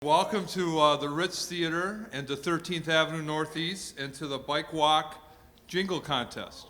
Welcome to the Ritz Theater and to 13th Avenue Northeast and to the Bike Walk Jingle Contest.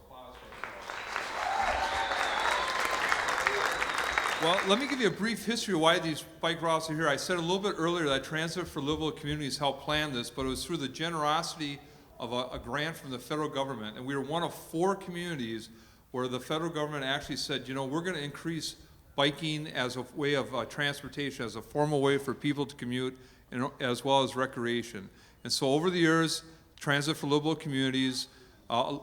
Well, let me give you a brief history of why these bike routes are here. I said a little bit earlier that Transit for Livable Communities helped plan this, but it was through the generosity of a grant from the federal government. And we were one of 4 communities where the federal government actually said, you know, we're going to increase biking as a way of transportation, as a formal way for people to commute, and as well as recreation. And so over the years, Transit for Livable Communities,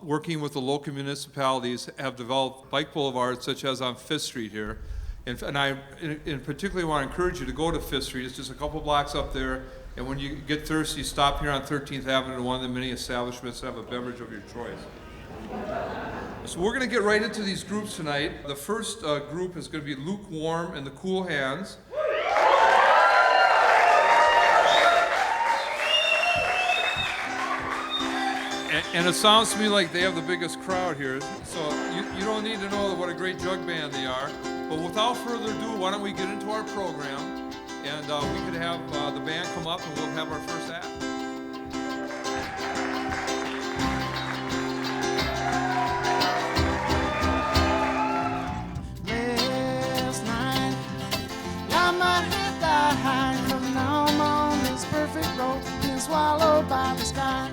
working with the local municipalities, have developed bike boulevards such as on 5th Street here. And I in particular want to encourage you to go to 5th Street. It's just a couple blocks up there. And when you get thirsty, stop here on 13th Avenue to one of the many establishments that have a beverage of your choice. So we're going to get right into these groups tonight. The first group is going to be Lukewarm and the Cool Hands. And it sounds to me like they have the biggest crowd here. So you don't need to know what a great jug band they are. But without further ado, why don't we get into our program, and we could have the band come up and we'll have our first act. Last night, got my head that high, 'cause now I'm on this perfect road, being swallowed by the sky.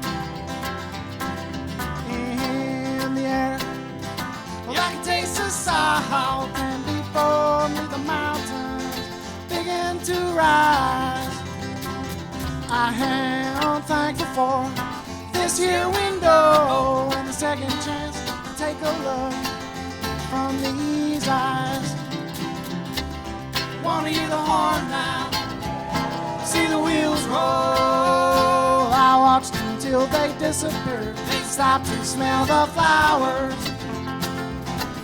In the air, well, I can taste the salt, and before me the mountains begin to rise. I am thankful for this here window and the second chance to take a look from these eyes. Wanna hear the horn now, see the wheels roll. I watched until they disappeared. They stopped to smell the flowers.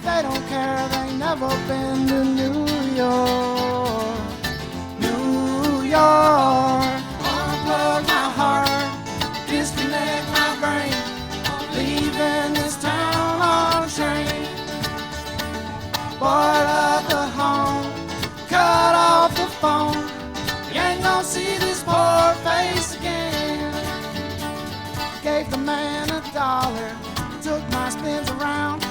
They don't care, they never been to New York. New York. Unplug my heart, disconnect my brain. I'm leaving this town on a train. Board up the home, cut off the phone. You ain't gonna see this poor face again. Gave the man $1, took my spins around.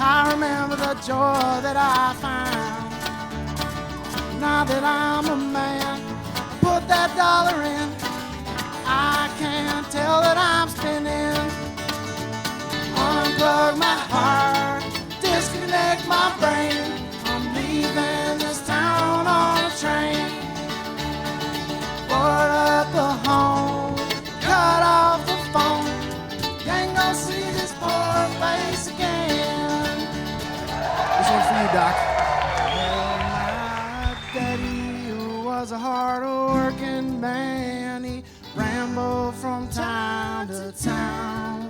I remember the joy that I found. Now that I'm a man, put that $1 in. I can't tell that I'm spinning. Unplug my heart, disconnect my brain. I'm leaving this town on a train. Board up the home, cut off the phone. You ain't gonna see this poor face again. This one's for you, Doc. Well, my daddy was a hard-working man. He rambled from town to town.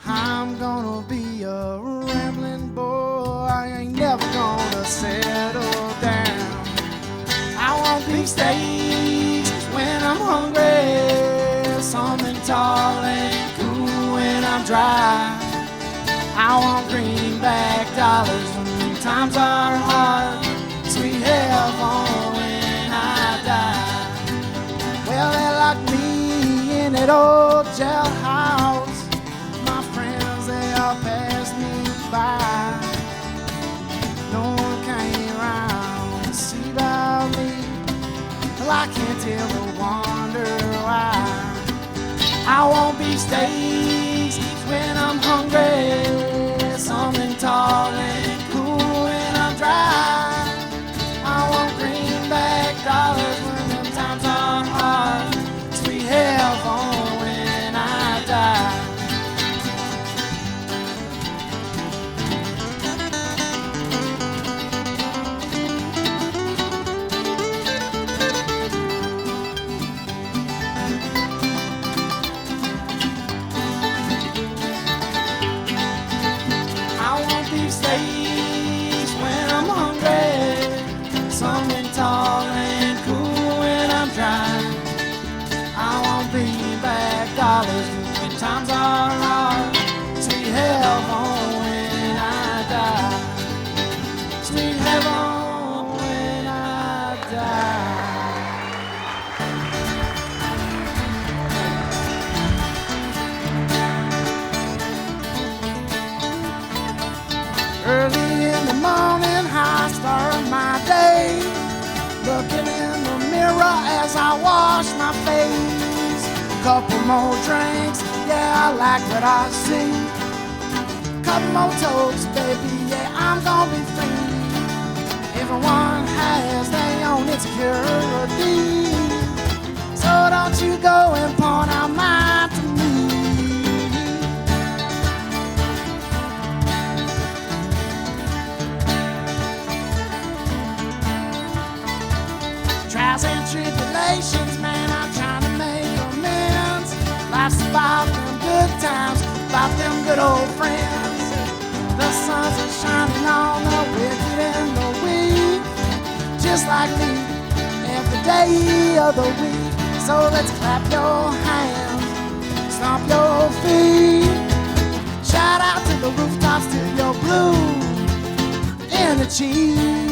I'm gonna be a rambling boy. I ain't never gonna settle down. I want beef steaks when I'm hungry, something tall and cool when I'm dry. I want greenback dollars when times are hard, sweet heaven when I die. Well, they locked me in that old jailhouse. My friends, they all passed me by. No one came around to see about me. Well, I can't tell or wonder why. I want beef steaks when I'm hungry, something tall and cool when I'm dry. I want greenback dollars when them times are hard, sweet heaven when I die. I want beef steaks as I wash my face. Couple more drinks, yeah, I like what I see. Couple more toasts, baby, yeah, I'm gonna be free. Everyone has their own insecurity, so don't you go and point out mine to me. Trials and tribulations, man, I'm trying to make amends. Life's about them good times, about them good old friends. The suns are shining on the wicked and the weak, just like me, every day of the week. So let's clap your hands, stomp your feet. Shout out to the rooftops till you're blue in the cheese.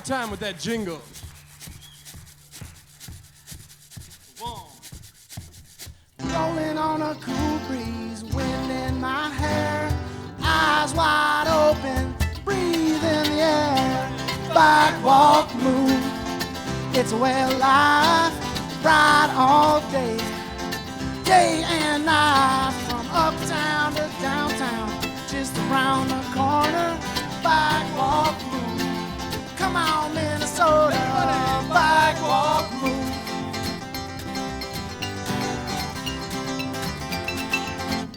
Time with that jingle. Rolling on a cool breeze, wind in my hair, eyes wide open, breathe in the air. Back walk, move, it's a way of life. Ride all day, day and night, from uptown to downtown, just around the corner. Back walk, move. Come on, Minnesota, back walk, move.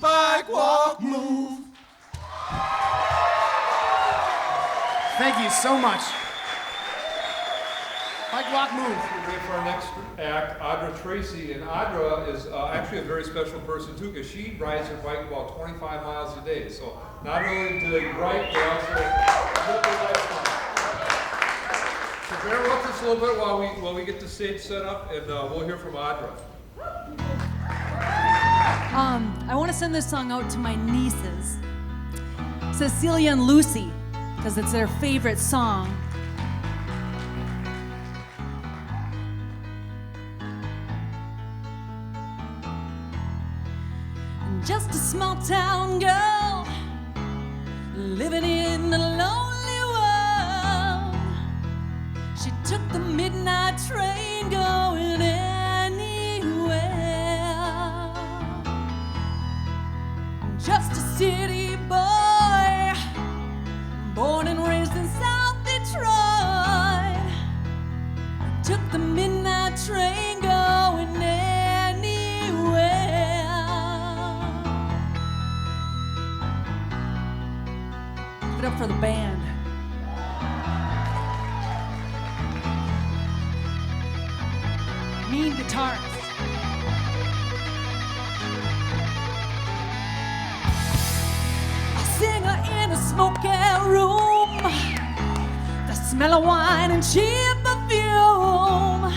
Back walk, move. Thank you so much. Bike walk, move. We're ready for our next act, Audra Tracy. And Audra is actually a very special person too, because she rides her bike about 25 miles a day. So not only do they ride, they also live their lifestyle. So bear with us a little bit while we get the stage set up, and we'll hear from Audra. I want to send this song out to my nieces, Cecilia and Lucy, because it's their favorite song. Just a small town girl living in a lonely world. She took the midnight train going anywhere. Just a city boy, born and raised in South Detroit. Took the midnight train going anywhere. Give it up for the band. Mean guitarist. A singer in a smoky room, the smell of wine and cheap perfume,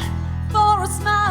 for a smile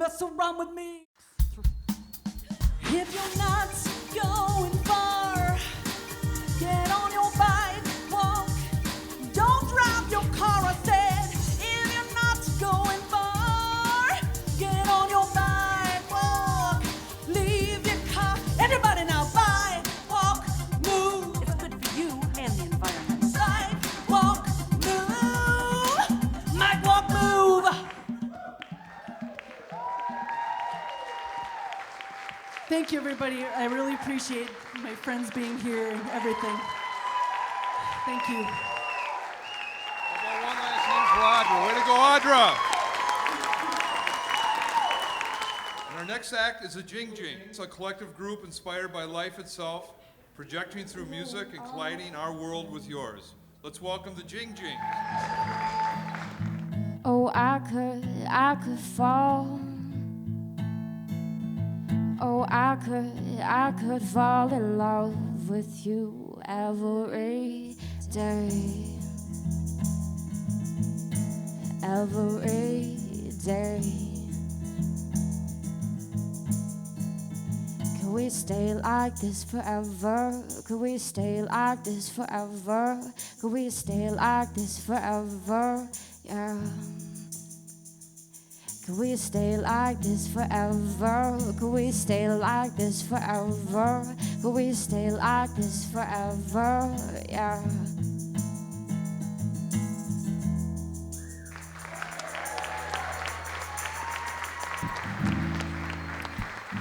mess around with me. If you're not going far, get on your bike, walk. Don't drive your car, I said. If you're not going far, get on your bike, walk. Leave your car. Everybody now, bike, walk, move. It's good for you and the environment. Bike, walk, move. Bike, walk, move. Thank you, everybody. I really appreciate my friends being here and everything. Thank you. How about one last name for Audra? Way to go, Audra! And our next act is the Jing Jings. It's a collective group inspired by life itself, projecting through music and colliding our world with yours. Let's welcome the Jing Jings. Oh, I could fall. Oh, I could fall in love with you every day. Every day. Can we stay like this forever? Can we stay like this forever? Can we stay like this forever? Yeah. Can we stay like this forever? Can we stay like this forever? Can we stay like this forever? Yeah.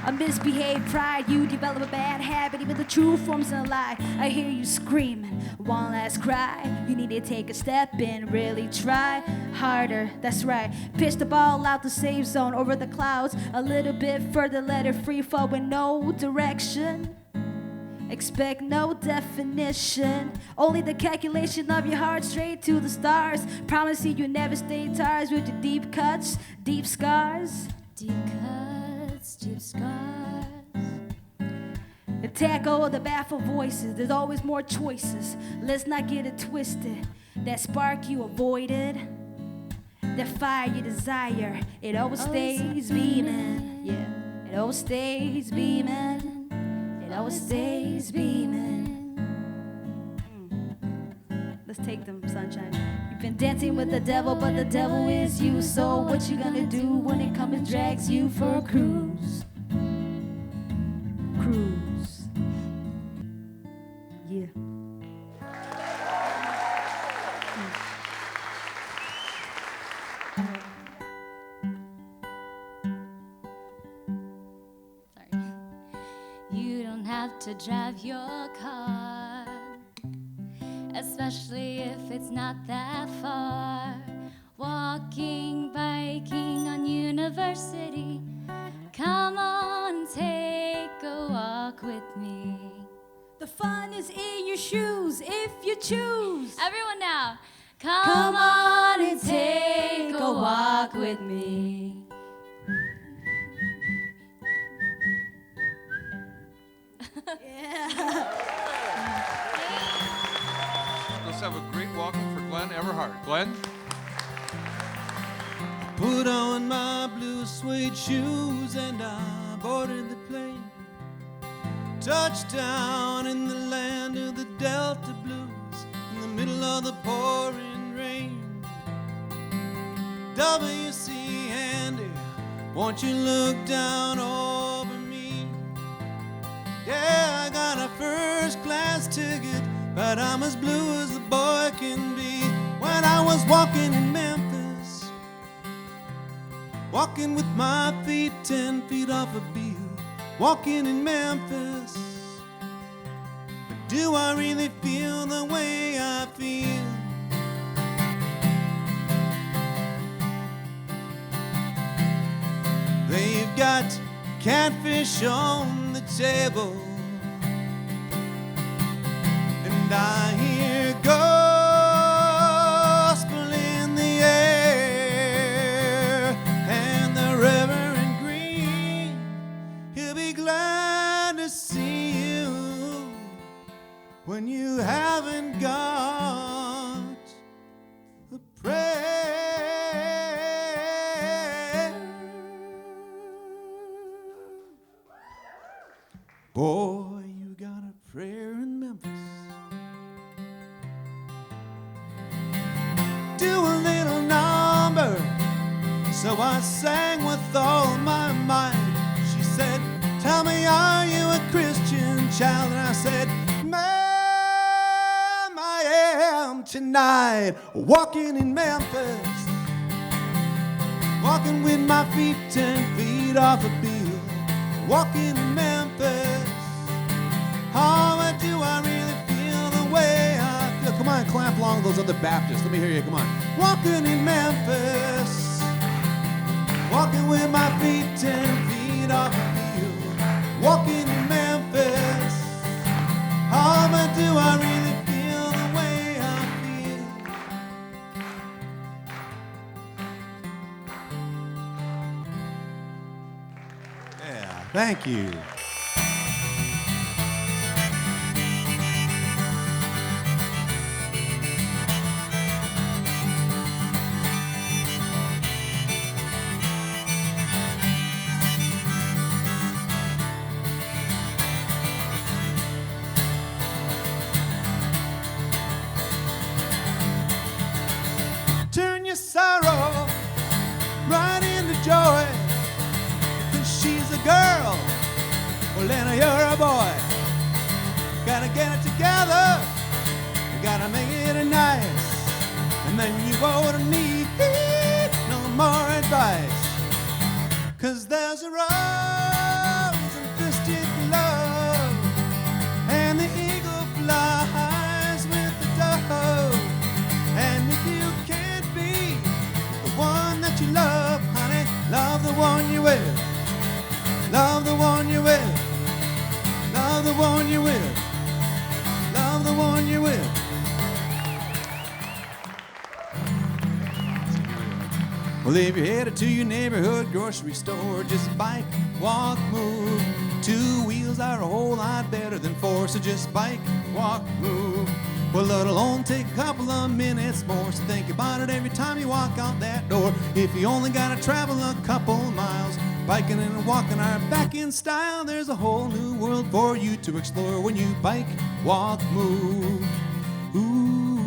A misbehaved pride, you develop a bad habit. Even the true form's a lie. I hear you screaming, one last cry. You need to take a step and really try harder, that's right. Pitch the ball out the safe zone over the clouds. A little bit further, let it free fall with no direction. Expect no definition, only the calculation of your heart straight to the stars. Promise you never stay tired with your deep cuts, deep scars. Deep cuts, deep scars. Tackle the baffled voices, there's always more choices. Let's not get it twisted. That spark you avoided, that fire you desire, it always stays beaming. Yeah, it always stays beaming. It always stays beaming. Let's take them, sunshine. You've been dancing with the devil, but the devil is you. So what you gonna do when it comes and drags you for a cruise? Cruise. Yeah. Sorry. You don't have to drive your car, especially if it's not that far. Walking, biking on University. Come on, take a walk with me. The fun is in your shoes if you choose. Everyone now. Come on and take a walk with me. Let's have a great welcome for Glen Everhart. Glen? Put on my blue suede shoes and I boarded the plane. Touchdown in the land of the Delta Blues, in the middle of the pouring rain. W.C. Handy, won't you look down over me? Yeah, I got a first class ticket, but I'm as blue as the boy can be. When I was walking in Memphis, walking with my feet 10 feet off a beat, walking in Memphis. But do I really feel the way I feel? They've got catfish on the table, and I hear gospel in the air, and the Reverend Green, he'll be glad to see you when you haven't got a prayer. So I sang with all my might. She said, tell me, are you a Christian child? And I said, ma'am, I am tonight. Walking in Memphis, walking with my feet 10 feet off a bill. Walking in Memphis, oh, but do I really feel the way I feel? Come on, clap along with those other Baptists. Let me hear you, come on. Walking in Memphis, walking with my feet 10 feet off the field. Walking in Memphis, oh, but do I really feel the way I feel? Yeah, thank you. Turn your sorrow right into joy. Cause she's a girl, well then you're a boy. Gotta get it together, you gotta make it nice. And then you won't need no more advice. Cause there's a rose and fisted love, and the eagle flies with the dove. And if you can't be the one that you love, honey, love the one you're with. Love the one you're with. Love the one you're with. Love the one you're with. Well, if you're headed to your neighborhood grocery store, just bike, walk, move. 2 wheels are a whole lot better than 4, so just bike, walk, move. Well, it'll only take a couple of minutes more, so think about it every time you walk out that door. If you only gotta travel a couple miles, biking and walking are back in style. There's a whole new world for you to explore when you bike, walk, move. Ooh.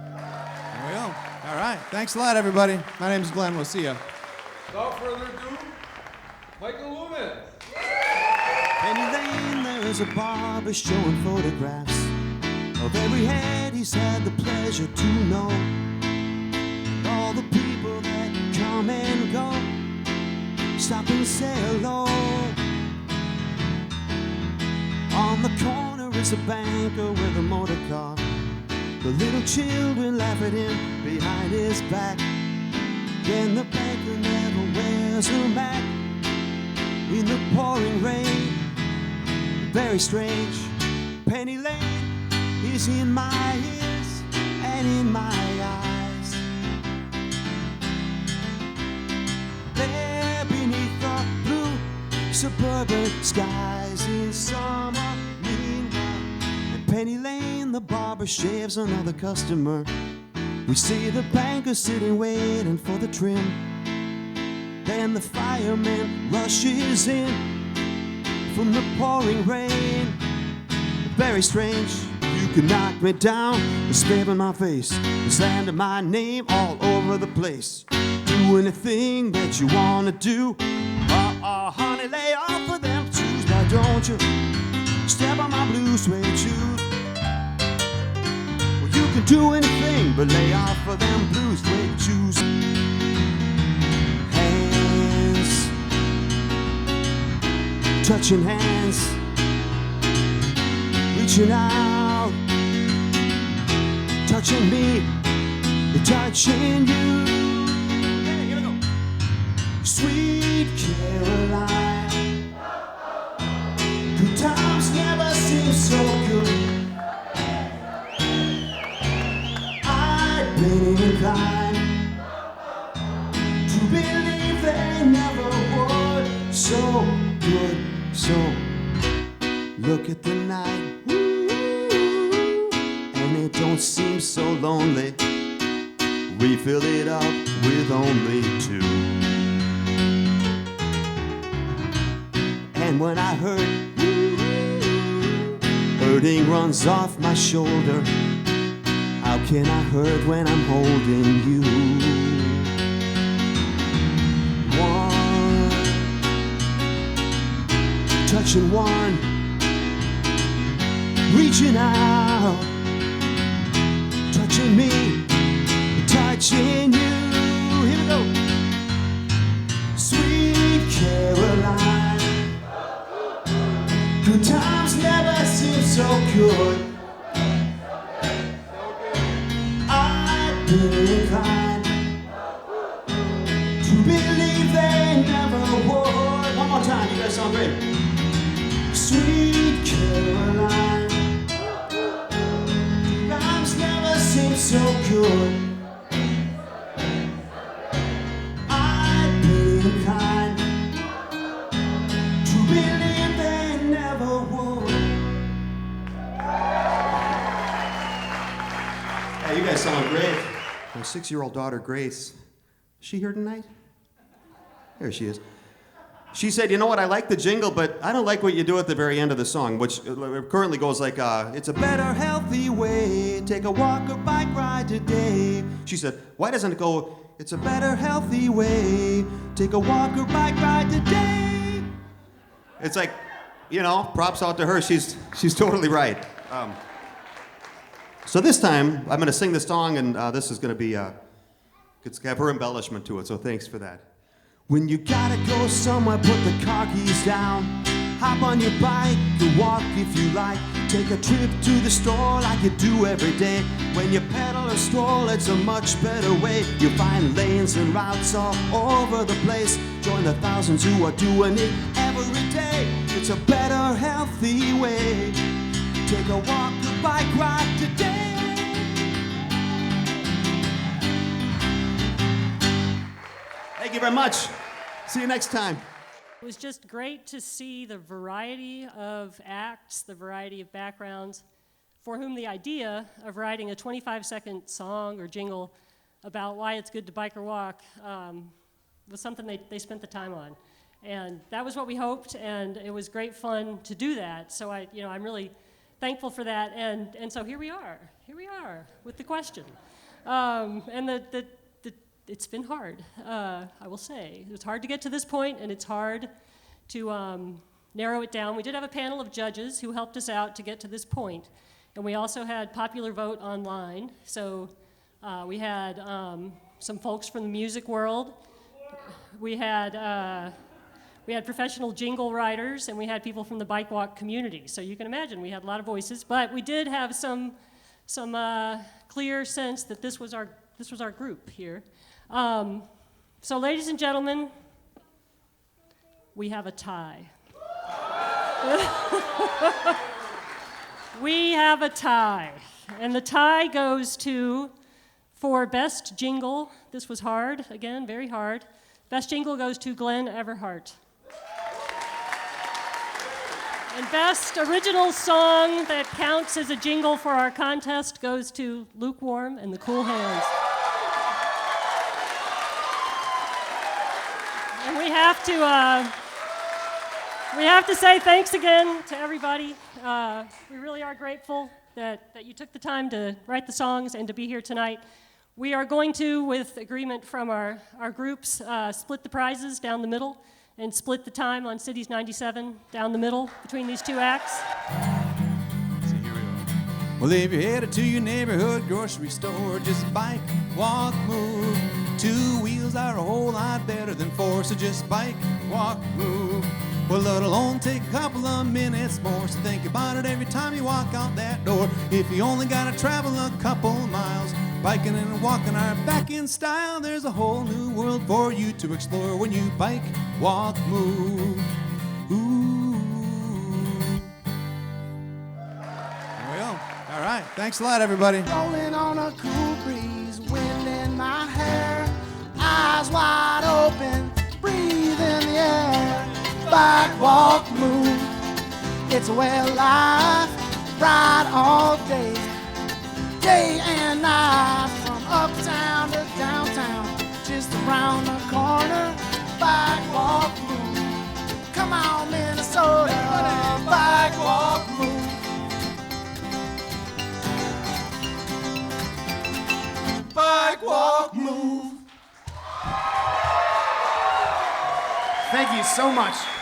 There we go. All right. Thanks a lot, everybody. My name's Glenn. We'll see you. Without further ado, Michael Loonan. Penny Lane, there's a barber showing photographs of every head he's had the pleasure to know. And all the people that come and go, stop and say hello. On the corner is a banker with a motor car. The little children laugh at him behind his back. Then the banker never wears a Mac in the pouring rain. Very strange. Penny Lane is in my ears and in my eyes. There beneath the blue suburban skies is summer meanwhile. At Penny Lane, the barber shaves another customer. We see the banker sitting waiting for the trim. Then the fireman rushes in from the pouring rain. Very strange. You can knock me down, spit in my face, slander my name all over the place. Do anything that you wanna do. Honey, lay off of them shoes. Now don't you step on my blue suede shoes. Well, you can do anything but lay off of them blue suede shoes. Hands, touching hands, reaching out, touching me, touching you. Yeah, here we go. Sweet Caroline, good times never seem so good. I've been inclined to believe they never would. So good, so look at the night, and it don't seem so lonely. We fill it up with only 2. And when I hurt, hurting runs off my shoulder. How can I hurt when I'm holding you? One, touching one, reaching out, touching me, touching you. Here we go. Sweet Caroline, good times never seem so good. I've been inclined to believe they never would. One more time, you guys sound great. Sweet Caroline, times never seem so good. I've been inclined to believe they never would. Hey, you guys sound great. My 6-year-old daughter, Grace, is she here tonight? There she is. She said, you know what, I like the jingle, but I don't like what you do at the very end of the song, which currently goes like, it's a better, healthy way, take a walk or bike ride today. She said, why doesn't it go, it's a better, healthy way, take a walk or bike ride today? It's like, you know, props out to her, she's totally right. So this time, I'm going to sing the song, and this is going to be, it's have her embellishment to it, so thanks for that. When you gotta go somewhere, put the car keys down. Hop on your bike, or walk if you like. Take a trip to the store like you do every day. When you pedal or stroll, it's a much better way. You'll find lanes and routes all over the place. Join the thousands who are doing it every day. It's a better, healthy way. Take a walk or bike ride today. Thank you very much. See you next time. It was just great to see the variety of acts, the variety of backgrounds, for whom the idea of writing a 25-second song or jingle about why it's good to bike or walk was something they spent the time on. And that was what we hoped, and it was great fun to do that. So I'm really thankful for that. And so here we are with the question. And it's been hard, I will say. It's hard to get to this point, and it's hard to narrow it down. We did have a panel of judges who helped us out to get to this point, and we also had popular vote online. So we had some folks from the music world. We had professional jingle writers, and we had people from the bike walk community. So you can imagine we had a lot of voices, but we did have some clear sense that this was our group here. So ladies and gentlemen, we have a tie. We have a tie. And the tie goes to, for best jingle, this was hard, again, very hard. Best jingle goes to Glen Everhart. And best original song that counts as a jingle for our contest goes to Lukewarm and the Cool Hands. And we have to say thanks again to everybody. We really are grateful that you took the time to write the songs and to be here tonight. We are going to, with agreement from our groups, split the prizes down the middle and split the time on Cities 97 down the middle between these two acts. So here we go. Well, if you're headed to your neighborhood grocery store, just bike, walk, move. 2 wheels are a whole lot better than 4, so just bike, walk, move. Well, it'll only take a couple of minutes more, so think about it every time you walk out that door. If you only gotta travel a couple miles, biking and walking are back in style. There's a whole new world for you to explore when you bike, walk, move. Ooh. There we go. All right. Thanks a lot, everybody. Rolling on a cool breeze, wind in my hair, eyes wide open, breathe in the air. Bike, walk, move, it's a way of life. Ride all day, day and night, from uptown to downtown, just around the corner. Bike, walk, move, come on Minnesota. Bike, walk, move. Thank you so much.